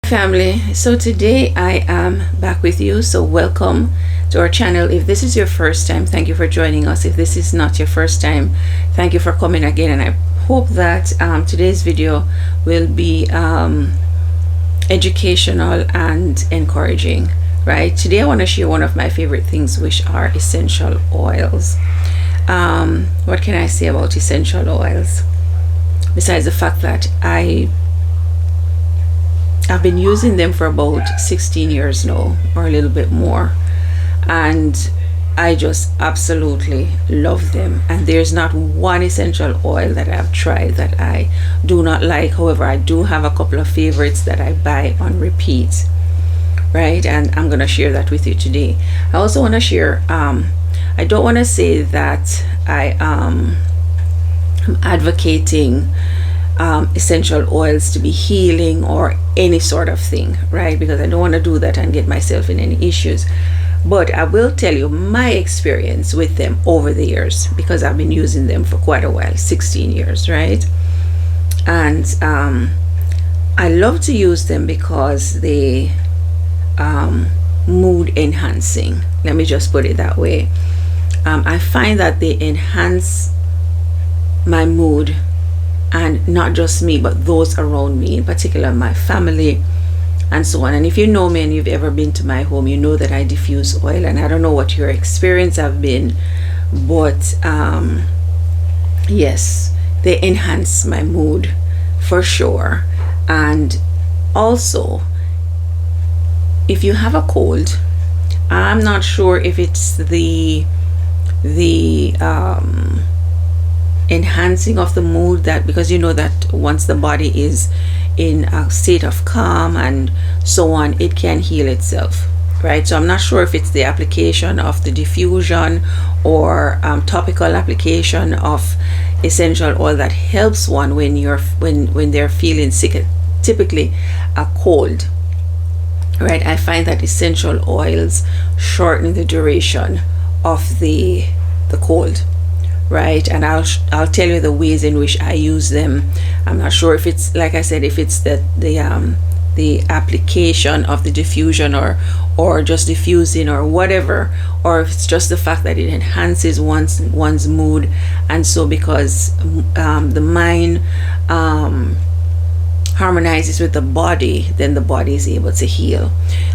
Family, so today I am back with you. So welcome to our channel. If this is your first time, thank you for joining us. If this is not your first time, thank you for coming again, and I hope that today's video will be educational and encouraging. Right, today I want to share one of my favorite things, which are essential oils. What can I say about essential oils besides the fact that I've been using them for about 16 years now, or a little bit more, and I just absolutely love them. And there's not one essential oil that I've tried that I do not like. However, I do have a couple of favorites that I buy on repeat, right? And I'm going to share that with you today. I also want to share, I don't want to say that I am advocating essential oils to be healing or any sort of thing, right? Because I don't want to do that and get myself in any issues. But I will tell you my experience with them over the years, because I've been using them for quite a while, 16 years, right? And I love to use them because they mood enhancing. Let me just put it that way. I find that they enhance my mood, and not just me, but those around me, in particular my family and so on. And if you know me and you've ever been to my home, you know that I diffuse oil, and I don't know what your experience have been, but yes, they enhance my mood for sure. And also, if you have a cold, I'm not sure if it's the enhancing of the mood, that because you know that once the body is in a state of calm and so on, it can heal itself, right? So I'm not sure if it's the application of the diffusion or topical application of essential oil that helps one when they're feeling sick, typically a cold, right? I find that essential oils shorten the duration of the cold, right? And I'll tell you the ways in which I use them. I'm not sure if it's, like I said, if it's the application of the diffusion or just diffusing or whatever, or if it's just the fact that it enhances one's mood. And so because the mind harmonizes with the body, then the body is able to heal.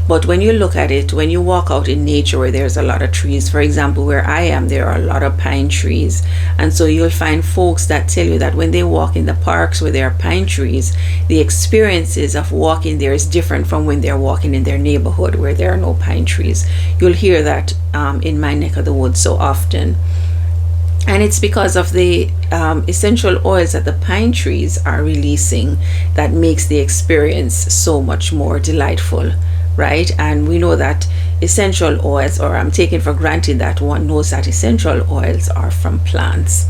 But when you look at it, when you walk out in nature where there's a lot of trees, for example, where I am, there are a lot of pine trees, and so you'll find folks that tell you that when they walk in the parks where there are pine trees, the experiences of walking there is different from when they're walking in their neighborhood where there are no pine trees. You'll hear that in my neck of the woods so often. And it's because of the essential oils that the pine trees are releasing that makes the experience so much more delightful, right? And we know that essential oils, or I'm taking for granted that one knows that essential oils are from plants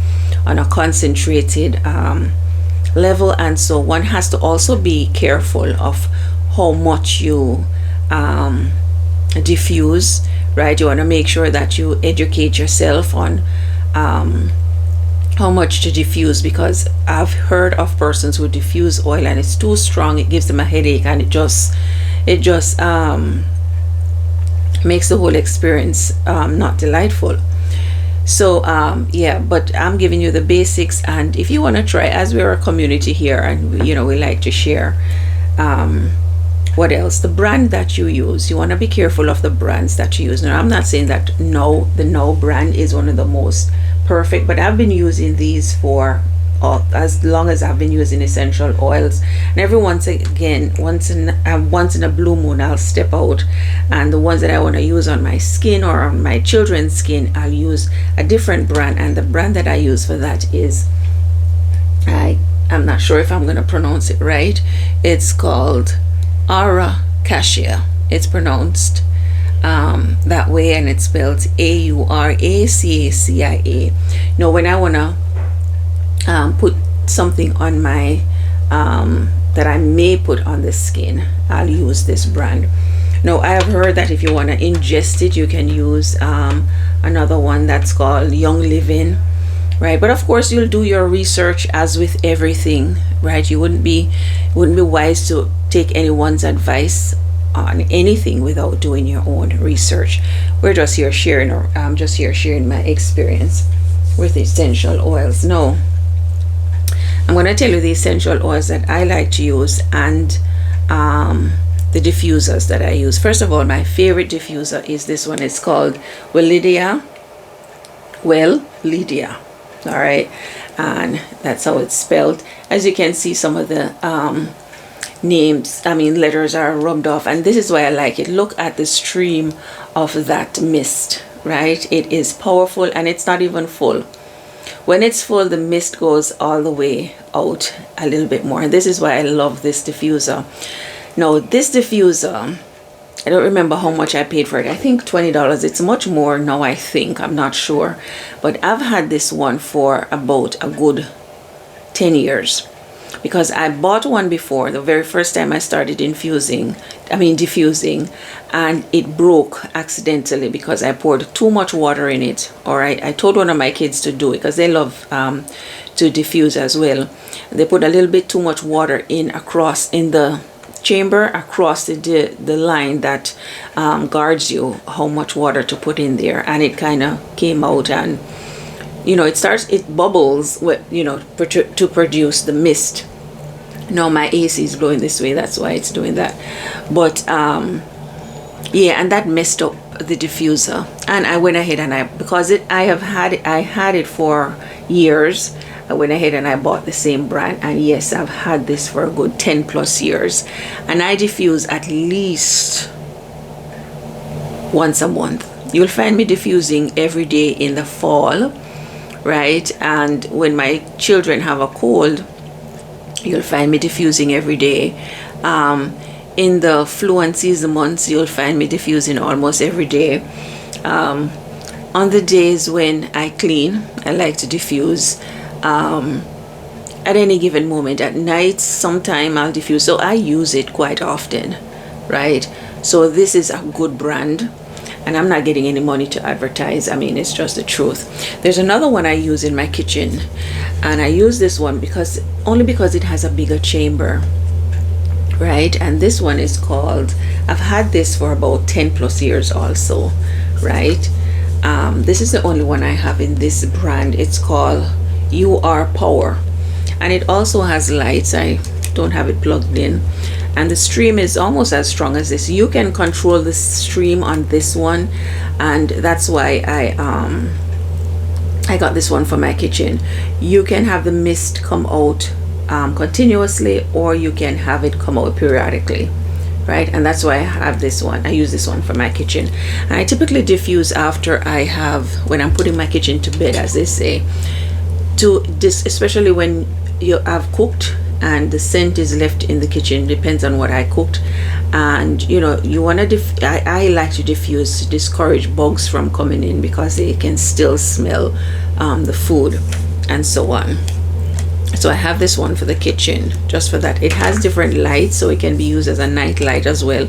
on a concentrated level. And so one has to also be careful of how much you diffuse, right? You want to make sure that you educate yourself on how much to diffuse, because I've heard of persons who diffuse oil and it's too strong, it gives them a headache, and it just makes the whole experience not delightful. So yeah, but I'm giving you the basics, and if you want to try, as we're a community here and we like to share, what else? The brand that you use, you want to be careful of the brands that you use. Now, I'm not saying that the No brand is one of the most perfect, but I've been using these for as long as I've been using essential oils. And every once in a blue moon, I'll step out, and the ones that I want to use on my skin or on my children's skin, I'll use a different brand. And the brand that I use for that is, I'm not sure if I'm going to pronounce it right. It's called Auracacia. It's pronounced that way, and it's spelled Auracacia. When I want to put something on my that I may put on the skin, I'll use this brand. Now, I have heard that if you want to ingest it, you can use another one that's called Young Living, right? But of course, you'll do your research as with everything, right? You wouldn't be wise to take anyone's advice on anything without doing your own research. We're just here sharing, or I'm just here sharing my experience with essential oils. No, I'm going to tell you the essential oils that I like to use, and the diffusers that I use. First of all, my favorite diffuser is this one. It's called Wellidia. All right, and that's how it's spelled. As you can see, some of the letters are rubbed off, and this is why I like it. Look at the stream of that mist, right? It is powerful, and it's not even full. When it's full, the mist goes all the way out a little bit more. This is why I love this diffuser. Now, this diffuser, I don't remember how much I paid for it. I think $20. It's much more now, I think. I'm not sure. But I've had this one for about a good 10 years. Because I bought one before, the very first time I started diffusing, and it broke accidentally because I poured too much water in it. All right, I told one of my kids to do it because they love to diffuse as well. They put a little bit too much water in the chamber, across the line that guards you how much water to put in there, and it kind of came out, and it bubbles with, to produce the mist. Now my AC is blowing this way, that's why it's doing that. But yeah, and that messed up the diffuser, and I went ahead and I had it for years. I went ahead and I bought the same brand, and yes, I've had this for a good 10 plus years, and I diffuse at least once a month. You'll find me diffusing every day in the fall, right? And when my children have a cold, you'll find me diffusing every day. In the flu and season months, you'll find me diffusing almost every day. On the days when I clean, I like to diffuse. At any given moment, at night sometime I'll diffuse, so I use it quite often, right? So this is a good brand, and I'm not getting any money to advertise. It's just the truth. There's another one I use in my kitchen, and I use this one only because it has a bigger chamber, right? And this one is called, I've had this for about 10 plus years also, right? This is the only one I have in this brand. It's called UR Power, and it also has lights. I don't have it plugged in, and the stream is almost as strong as this. You can control the stream on this one, and that's why I got this one for my kitchen. You can have the mist come out continuously, or you can have it come out periodically, right? And that's why I have this one. I use this one for my kitchen, and I typically diffuse after when I'm putting my kitchen to bed, as they say, especially when you have cooked and the scent is left in the kitchen. Depends on what I cooked, and you want to I like to diffuse to discourage bugs from coming in, because they can still smell the food and so on. So I have this one for the kitchen just for that. It has different lights, so it can be used as a night light as well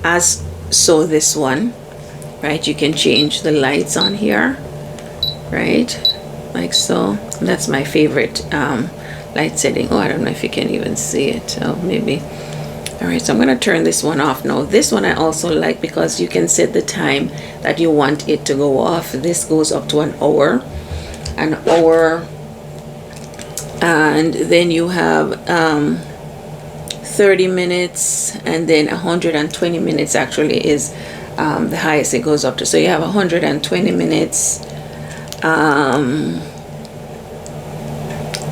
as this one, right? You can change the lights on here, right, like so. That's my favorite light setting. I don't know if you can even see it. Maybe. All right, so I'm going to turn this one off now. This one I also like because you can set the time that you want it to go off. This goes up to an hour, and then you have 30 minutes, and then 120 minutes actually is the highest it goes up to. So you have 120 minutes.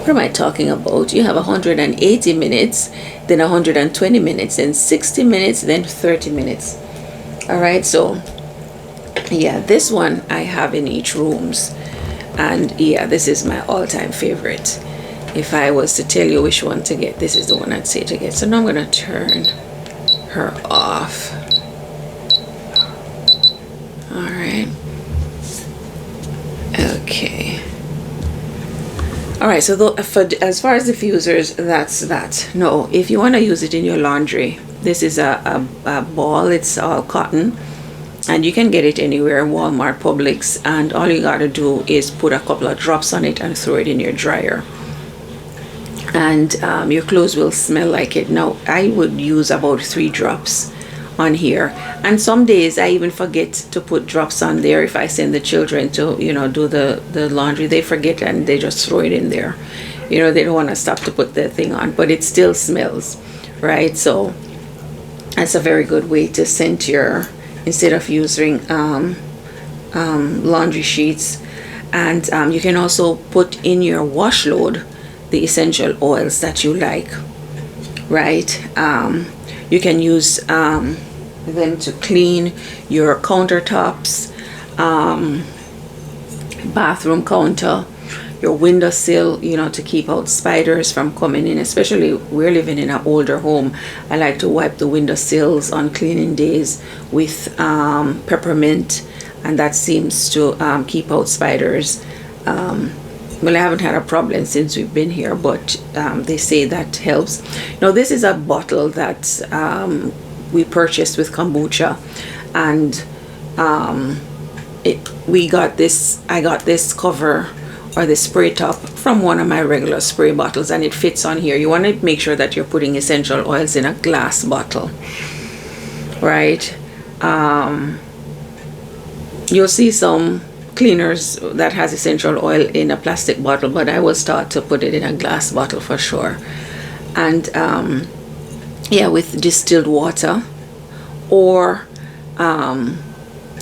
What am I talking about? You have 180 minutes, then 120 minutes, then 60 minutes, then 30 minutes. All right, so yeah, this one I have in each rooms, and yeah, this is my all-time favorite. If I was to tell you which one to get, this is the one I'd say to get. So now I'm going to turn her off. All right. Okay. All right, so as far as diffusers, that's that. No, if you want to use it in your laundry, this is a ball. It's all cotton, and you can get it anywhere, Walmart, Publix, and all you got to do is put a couple of drops on it and throw it in your dryer. and your clothes will smell like it. Now I would use about 3 drops on here, and some days I even forget to put drops on there. If I send the children to do the laundry, they forget and they just throw it in there. They don't want to stop to put the thing on, but it still smells, right? So that's a very good way to scent your, instead of using laundry sheets. And you can also put in your wash load the essential oils that you like, right? You can use them to clean your countertops, bathroom counter, your windowsill, to keep out spiders from coming in. Especially we're living in an older home. I like to wipe the windowsills on cleaning days with peppermint, and that seems to keep out spiders. Well, I haven't had a problem since we've been here, but they say that helps. Now, this is a bottle that we purchased with kombucha, and I got this cover, or the spray top, from one of my regular spray bottles, and it fits on here. You want to make sure that you're putting essential oils in a glass bottle, right? You'll see some cleaners that has essential oil in a plastic bottle, but I was taught to put it in a glass bottle for sure. And with distilled water, or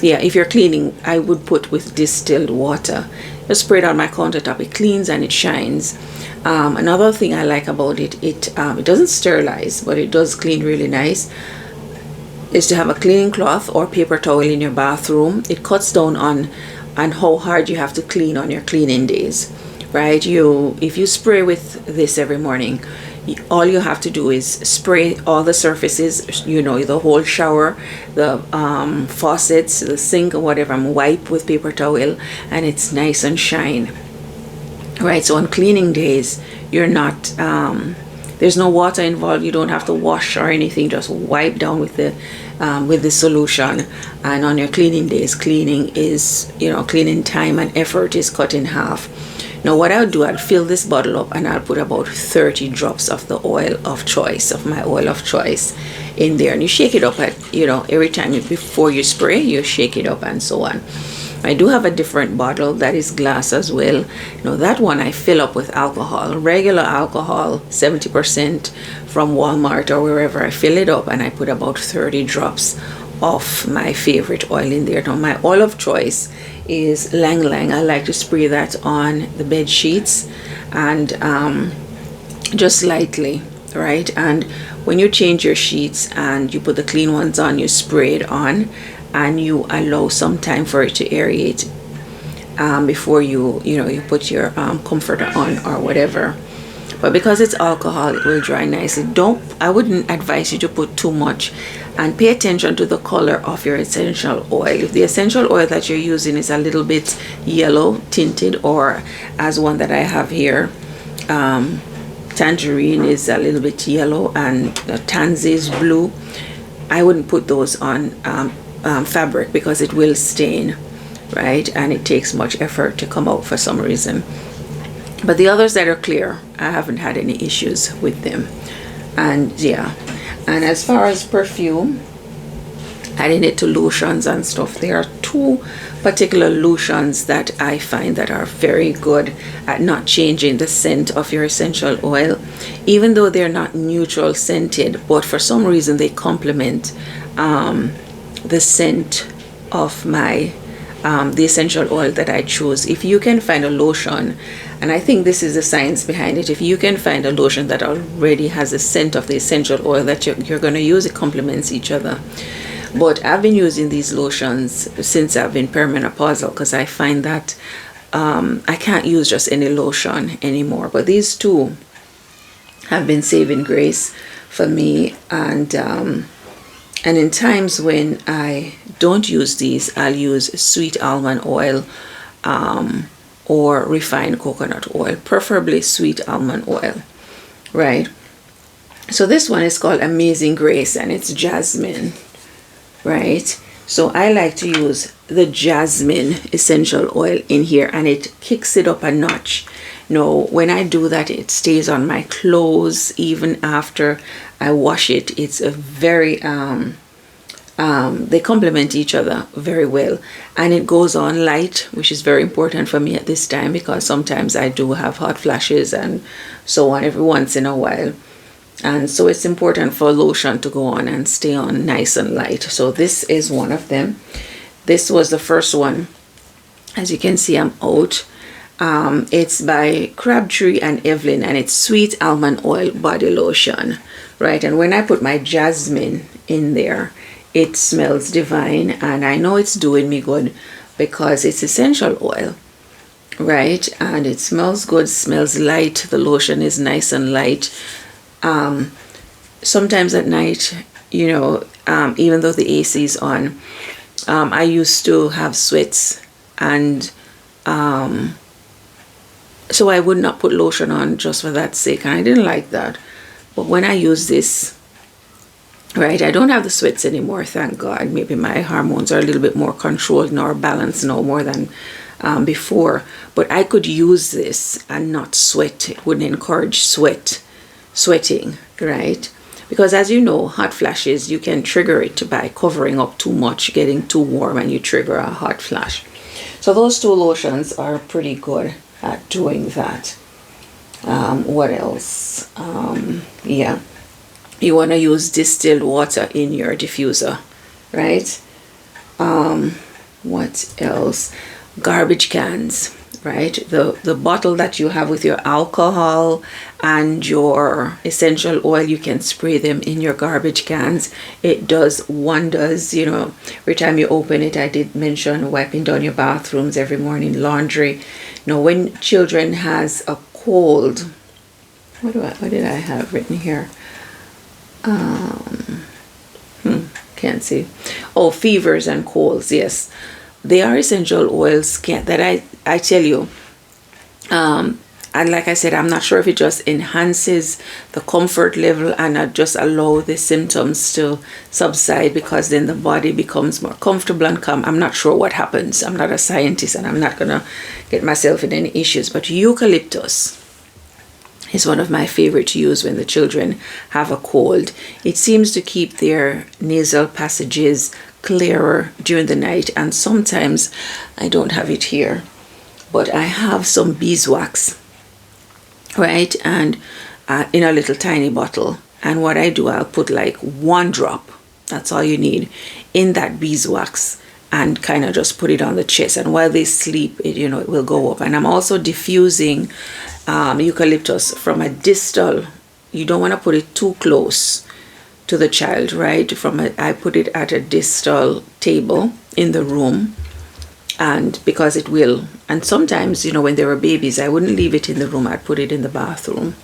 if you're cleaning, I would put with distilled water. Just spray it on my countertop. It cleans and it shines. Another thing I like about it, it doesn't sterilize, but it does clean really nice, is to have a cleaning cloth or paper towel in your bathroom. It cuts down on how hard you have to clean on your cleaning days, right? If you spray with this every morning, all you have to do is spray all the surfaces, the whole shower, the faucets, the sink, or whatever, and wipe with paper towel, and it's nice and shine, right? So on cleaning days, you're not there's no water involved. You don't have to wash or anything. Just wipe down with the solution. And on your cleaning days, cleaning time and effort is cut in half. Now what I'll do, I'll fill this bottle up and I'll put about 30 drops of the oil of choice, of my oil of choice, in there. And you shake it up every time before you spray, you shake it up and so on. I do have a different bottle that is glass as well. That one I fill up with alcohol, regular alcohol, 70% from Walmart or wherever. I fill it up and I put about 30 drops of my favorite oil in there. Now my oil of choice is Lang Lang. I like to spray that on the bed sheets, and just lightly, right? And when you change your sheets and you put the clean ones on, you spray it on, and you allow some time for it to aerate before you put your comforter on or whatever. But because it's alcohol, it will dry nicely. I wouldn't advise you to put too much, and pay attention to the color of your essential oil. If the essential oil that you're using is a little bit yellow tinted, or as one that I have here, tangerine is a little bit yellow and tansy is blue, I wouldn't put those on fabric, because it will stain, right? And it takes much effort to come out for some reason. But the others that are clear, I haven't had any issues with them. And and as far as perfume, adding it to lotions and stuff, there are 2 particular lotions that I find that are very good at not changing the scent of your essential oil, even though they're not neutral scented, but for some reason they complement the scent of my the essential oil that I choose. If you can find a lotion, and I think this is the science behind it, if you can find a lotion that already has the scent of the essential oil that you're going to use, it complements each other. But I've been using these lotions since I've been perimenopausal, because I find that I can't use just any lotion anymore. But these 2 have been saving grace for me, and in times when I don't use these, I'll use sweet almond oil or refined coconut oil, preferably sweet almond oil, right? So this one is called Amazing Grace, and it's jasmine, right? So I like to use the jasmine essential oil in here, and it kicks it up a notch. No, when I do that, it stays on my clothes even after I wash it. It's a very they complement each other very well, and it goes on light, which is very important for me at this time, because sometimes I do have hot flashes and so on every once in a while, and so it's important for lotion to go on and stay on nice and light. So this is one of them. This was the first one. As you can see, I'm out. It's by Crabtree and Evelyn, and it's sweet almond oil body lotion, right? And when I put my jasmine in there, it smells divine, and I know it's doing me good because it's essential oil, right? And it smells good, smells light. The lotion is nice and light. Sometimes at night, even though the AC is on, I used to have sweats, and so I would not put lotion on just for that sake, and I didn't like that. But when I use this, right, I don't have the sweats anymore, thank God. Maybe my hormones are a little bit more controlled now, or balanced now more than before. But I could use this and not sweat. It wouldn't encourage sweating, right? Because as you know, hot flashes, you can trigger it by covering up too much, getting too warm, and you trigger a hot flash. So those two lotions are pretty good at doing that. What else? Yeah. You want to use distilled water in your diffuser, right? What else? Garbage cans, right? The bottle that you have with your alcohol and your essential oil, you can spray them in your garbage cans. It does wonders, every time you open it. I did mention wiping down your bathrooms every morning, laundry. When children has a cold, what did I have written here? Can't see. Oh, fevers and colds. Yes, they are essential oils that I tell you. And like I said, I'm not sure if it just enhances the comfort level and just allow the symptoms to subside, because then the body becomes more comfortable and calm. I'm not sure what happens. I'm not a scientist, and I'm not gonna get myself in any issues. But eucalyptus is one of my favorite to use when the children have a cold. It seems to keep their nasal passages clearer during the night. And sometimes, I don't have it here, but I have some beeswax, right? And in a little tiny bottle. And what I do, I'll put like 1 drop, that's all you need, in that beeswax, and kind of just put it on the chest. And while they sleep, it will go up. And I'm also diffusing eucalyptus from a distal. You don't want to put it too close to the child, right? I put it at a distal table in the room, and because it will. And sometimes, when they were babies, I wouldn't leave it in the room. I'd put it in the bathroom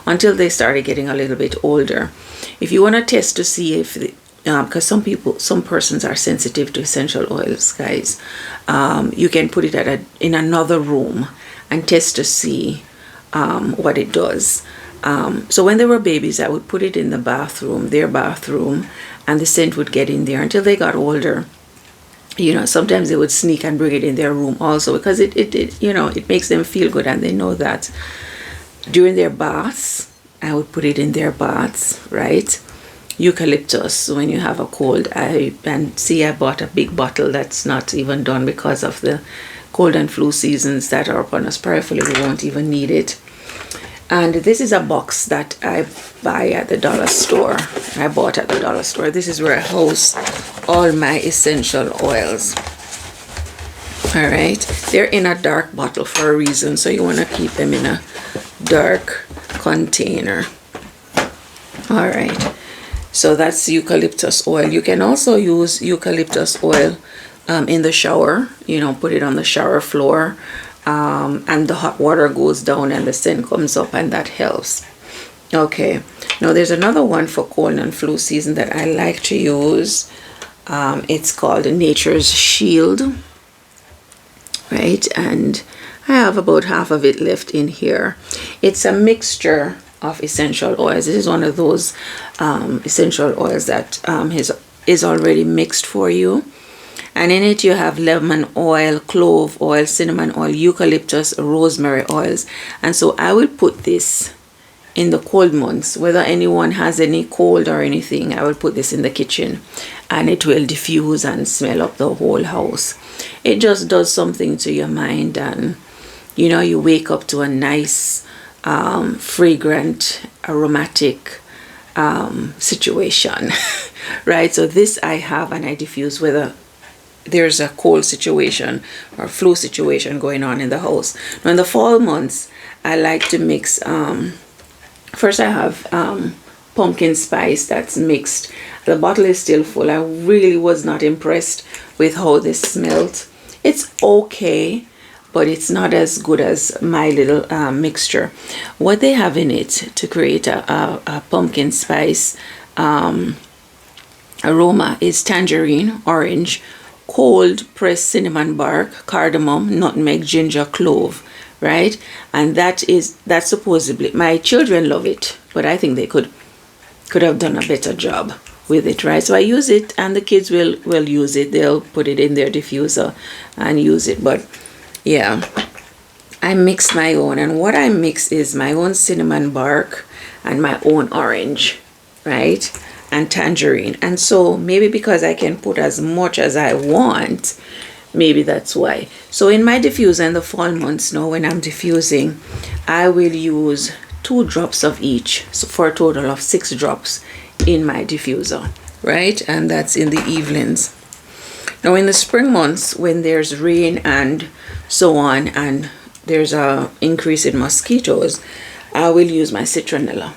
until they started getting a little bit older. If you want to test to see if because some persons are sensitive to essential oils, guys, you can put it in another room and test to see what it does. So when they were babies, I would put it in their bathroom, and the scent would get in there. Until they got older, sometimes they would sneak and bring it in their room also, because it makes them feel good, and they know that. During their baths, I would put it in their baths, right? Eucalyptus, when you have a cold. I bought a big bottle that's not even done because of the cold and flu seasons that are upon us. Prayerfully, we won't even need it. And this is a box that I buy at the dollar store. I bought at the dollar store. This is where I house all my essential oils. All right. They're in a dark bottle for a reason, so you want to keep them in a dark container. All right. So that's eucalyptus oil. You can also use eucalyptus oil in the shower. Put it on the shower floor. And the hot water goes down and the scent comes up, and that helps. Okay, now there's another one for cold and flu season that I like to use. It's called Nature's Shield, right? And I have about half of it left in here. It's a mixture of essential oils. This is one of those essential oils that is already mixed for you. And in it you have lemon oil, clove oil, cinnamon oil, eucalyptus, rosemary oils. And so I will put this in the cold months, whether anyone has any cold or anything, I will put this in the kitchen and it will diffuse and smell up the whole house. It just does something to your mind, and you wake up to a nice fragrant, aromatic situation. Right? So this I have, and I diffuse whether there's a cold situation or flu situation going on in the house. Now in the fall months, I like to mix first I have pumpkin spice that's mixed. The bottle is still full. I really was not impressed with how this smelled. It's okay, but it's not as good as my little mixture. What they have in it to create a pumpkin spice aroma is tangerine, orange, cold pressed cinnamon bark, cardamom, nutmeg, ginger, clove. Right? And that's supposedly, my children love it, but I think they could have done a better job with it, right? So I use it, and the kids will use it. They'll put it in their diffuser and use it. But yeah, I mix my own, and what I mix is my own cinnamon bark and my own orange, right? And tangerine. And so maybe because I can put as much as I want, maybe that's why. So in my diffuser in the fall months now, when I'm diffusing, I will use 2 drops of each, so for a total of 6 drops in my diffuser, right? And that's in the evenings. Now in the spring months, when there's rain and so on, and there's a increase in mosquitoes, I will use my citronella,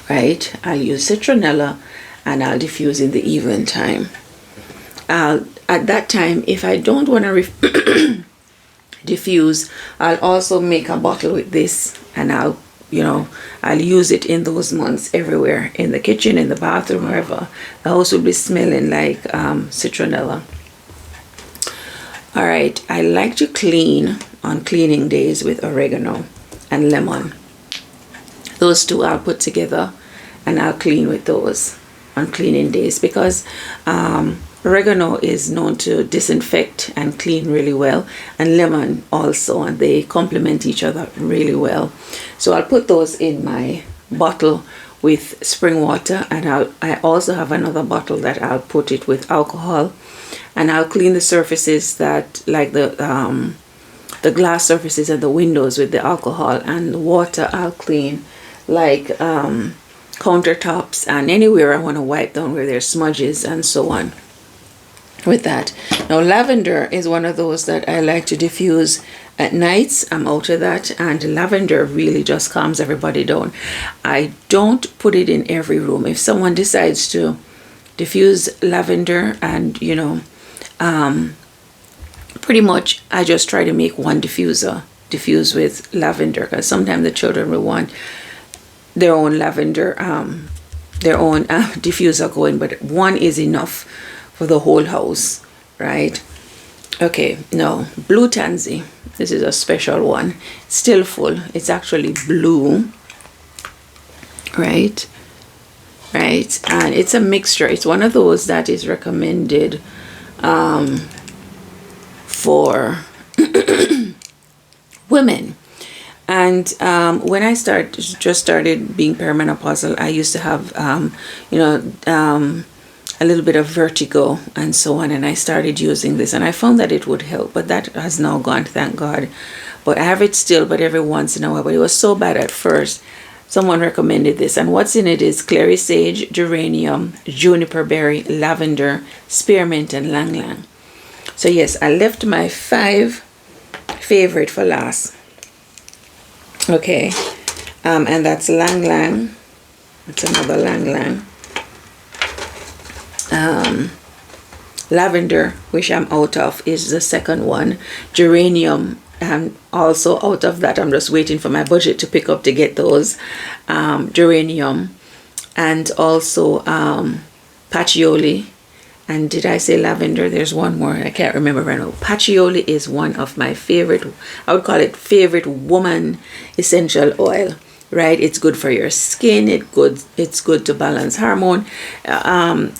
right? I'll use citronella and I'll diffuse in the evening time. At that time, if I don't want to diffuse, I'll also make a bottle with this, and I'll use it in those months everywhere, in the kitchen, in the bathroom, wherever. The house will be smelling like citronella. All right, I like to clean on cleaning days with oregano and lemon. Those two I'll put together, and I'll clean with those on cleaning days, because oregano is known to disinfect and clean really well, and lemon also, and they complement each other really well. So I'll put those in my bottle with spring water, and I also have another bottle that I'll put it with alcohol, and I'll clean the surfaces that, like the glass surfaces and the windows with the alcohol, and the water I'll clean like countertops and anywhere I want to wipe down where there's smudges and so on with that. Now lavender is one of those that I like to diffuse at nights. I'm out of that, and lavender really just calms everybody down. I don't put it in every room. If someone decides to diffuse lavender, and pretty much I just try to make one diffuse with lavender, because sometimes the children will want their own lavender diffuser going, but one is enough for the whole house, right? Okay, now blue tansy. This is a special one. Still full. It's actually blue, right? And it's a mixture. It's one of those that is recommended for women. And when I just started being perimenopausal, I used to have a little bit of vertigo and so on, and I started using this, and I found that it would help, but that has now gone, thank God. But I have it still, but every once in a while. But it was so bad at first. Someone recommended this, and what's in it is clary sage, geranium, juniper berry, lavender, spearmint, and lang lang. So yes, I left my 5 favorite for last. Okay, and that's lang lang. That's another lang lang. Lavender, which I'm out of, is the second one. Geranium, I'm also out of that. I'm just waiting for my budget to pick up to get those. Geranium, and also patchouli. And did I say lavender? There's one more. I can't remember right now. Patchouli is one of my favorite. I would call it favorite woman essential oil. Right? It's good for your skin. It's good to balance hormone.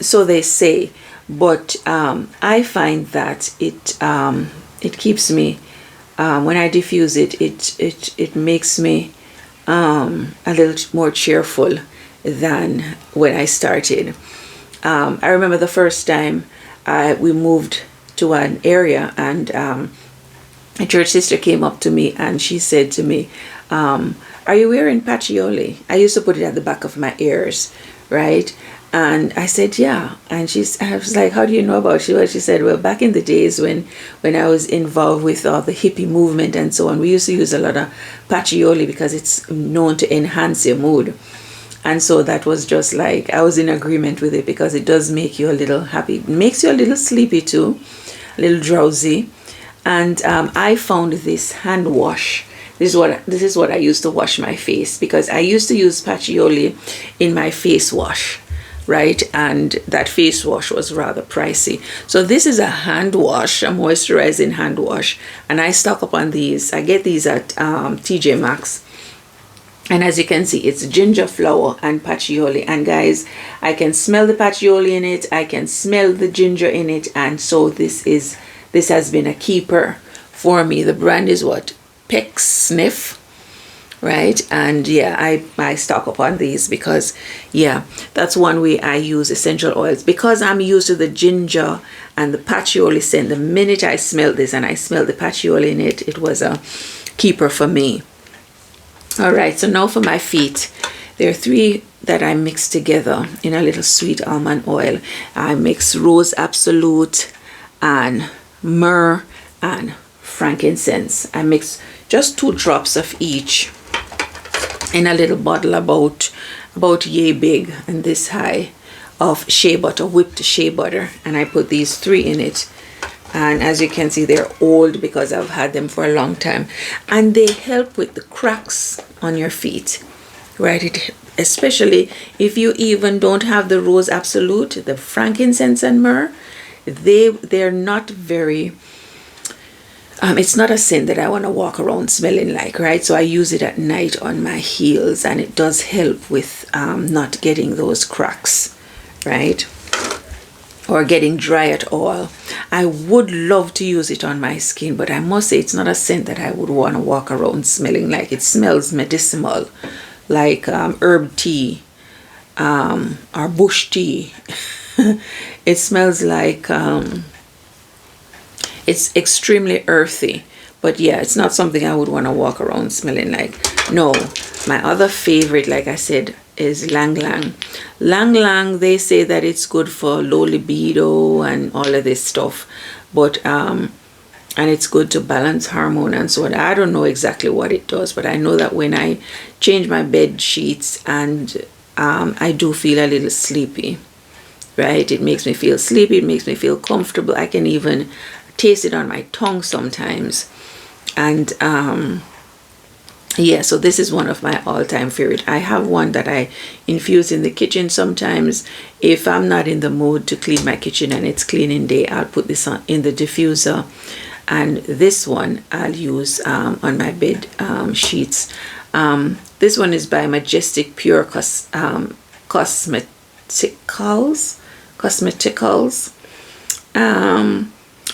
So they say. But I find that it keeps me, when I diffuse it, it makes me a little more cheerful than when I started. I remember the first time we moved to an area, and a church sister came up to me and she said to me, are you wearing patchouli? I used to put it at the back of my ears, right? And I said, yeah. And I was like, how do you know about it? Well, she said, well, back in the days when I was involved with all the hippie movement and so on, we used to use a lot of patchouli because it's known to enhance your mood. And so that was just like, I was in agreement with it, because it does make you a little happy. It makes you a little sleepy too, a little drowsy. And I found this hand wash. This is what I used to wash my face, because I used to use patchouli in my face wash, right? And that face wash was rather pricey. So this is a hand wash, a moisturizing hand wash, and I stock up on these. I get these at TJ Maxx. And as you can see, it's ginger flower and patchouli. And guys, I can smell the patchouli in it. I can smell the ginger in it. And so this has been a keeper for me. The brand is what? Pecksniff, right? And yeah, I stock up on these because, yeah, that's one way I use essential oils, because I'm used to the ginger and the patchouli scent. The minute I smelled this and I smelled the patchouli in it, it was a keeper for me. All right, so now for my feet. There are 3 that I mix together in a little sweet almond oil. I mix rose absolute and myrrh and frankincense. I mix just 2 drops of each in a little bottle about yay big and this high of shea butter, whipped shea butter, and I put these 3 in it. And as you can see, they're old because I've had them for a long time, and they help with the cracks on your feet, right? Especially if you even don't have the rose absolute, the frankincense and myrrh, they're not very it's not a scent that I want to walk around smelling like, right? So I use it at night on my heels, and it does help with not getting those cracks, right? Or getting dry at all. I would love to use it on my skin, but I must say it's not a scent that I would want to walk around smelling like. It smells medicinal, like herb tea or bush tea. It smells like it's extremely earthy, but yeah, it's not something I would want to walk around smelling like. No, my other favorite, like I said, is Lang Lang. Lang Lang, they say that it's good for low libido and all of this stuff, but and it's good to balance hormone and so on. I don't know exactly what it does, but I know that when I change my bed sheets and I do feel a little sleepy, right? It makes me feel sleepy, it makes me feel comfortable. I can even taste it on my tongue sometimes. And yeah, so this is one of my all-time favorite. I have one that I infuse in the kitchen sometimes. If I'm not in the mood to clean my kitchen and it's cleaning day, I'll put this on in the diffuser, and this one I'll use on my bed sheets. This one is by Majestic Pure Cosmeticals.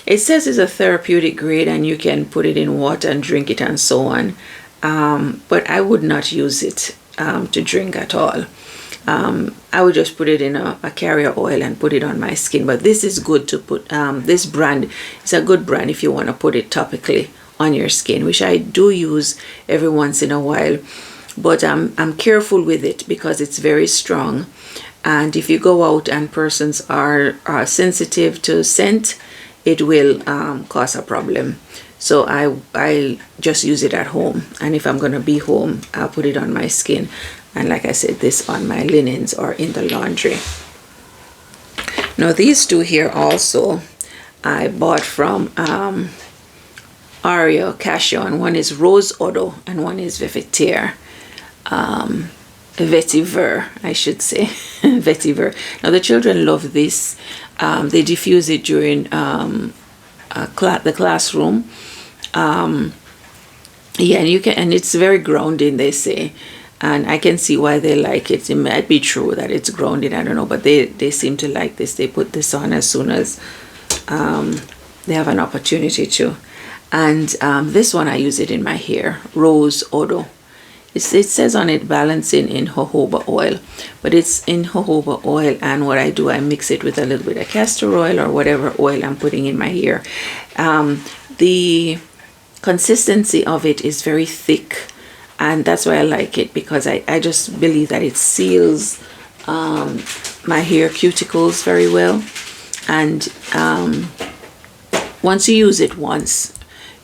It says it's a therapeutic grade and you can put it in water and drink it and so on. But I would not use it to drink at all. I would just put it in a carrier oil and put it on my skin. But this is good to put, this brand is a good brand if you want to put it topically on your skin, which I do use every once in a while. But I'm careful with it because it's very strong. And if you go out and persons are sensitive to scent, it will cause a problem. So I just use it at home, and if I'm going to be home, I'll put it on my skin, and like I said, this on my linens or in the laundry. Now these 2 here also I bought from Aria Casio, and one is Rose Odo and one is Vetiver, I should say. Vetiver. Now the children love this. They diffuse it during the classroom. Yeah, and you can, and it's very grounding, they say. and I can see why they like it. It might be true that it's grounding, I don't know, but they seem to like this. They put this on as soon as they have an opportunity to. And this one, I use it in my hair, Rose Odo. It says on it balancing in jojoba oil, but it's in jojoba oil, and what I do, I mix it with a little bit of castor oil or whatever oil I'm putting in my hair. The consistency of it is very thick, and that's why I like it, because I just believe that it seals my hair cuticles very well. And once you use it once,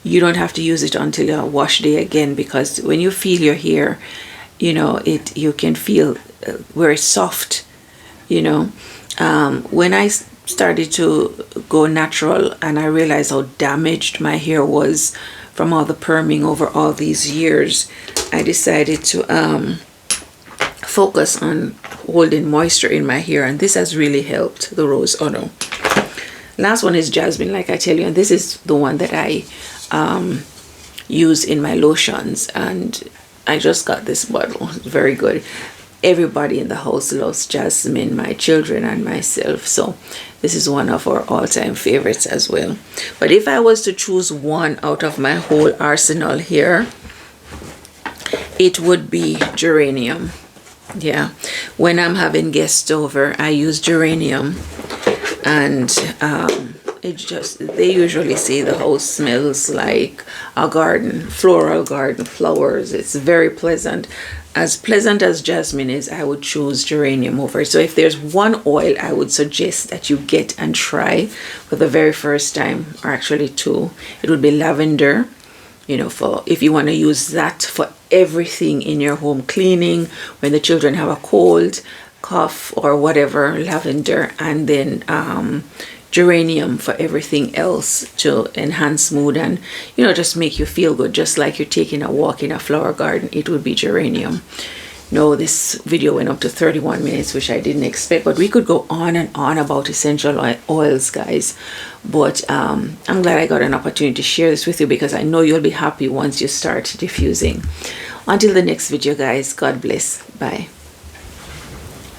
you don't have to use it until your wash day again, because when you feel your hair, you know, you can feel where it's soft, you know. When I started to go natural and I realized how damaged my hair was from all the perming over all these years, I decided to focus on holding moisture in my hair, and this has really helped, the Rose Odo. Last one is jasmine, like I tell you, and this is the one that I use in my lotions, and I just got this bottle. It's very good. Everybody in the house loves jasmine, my children and myself, so this is one of our all-time favorites as well. But if I was to choose one out of my whole arsenal here, it would be geranium. Yeah, when I'm having guests over, I use geranium, and they usually say the house smells like a garden, floral garden, flowers. It's very pleasant. As pleasant as jasmine is, I would choose geranium over. So if there's one oil I would suggest that you get and try for the very first time, or actually two, it would be lavender. You know, for if you want to use that for everything in your home, cleaning, when the children have a cold, cough, or whatever, lavender. And then geranium for everything else, to enhance mood and, you know, just make you feel good, just like you're taking a walk in a flower garden. It would be geranium. No, this video went up to 31 minutes, which I didn't expect, but we could go on and on about essential oils, guys. But I'm glad I got an opportunity to share this with you, because I know you'll be happy once you start diffusing. Until the next video, guys, God bless. Bye.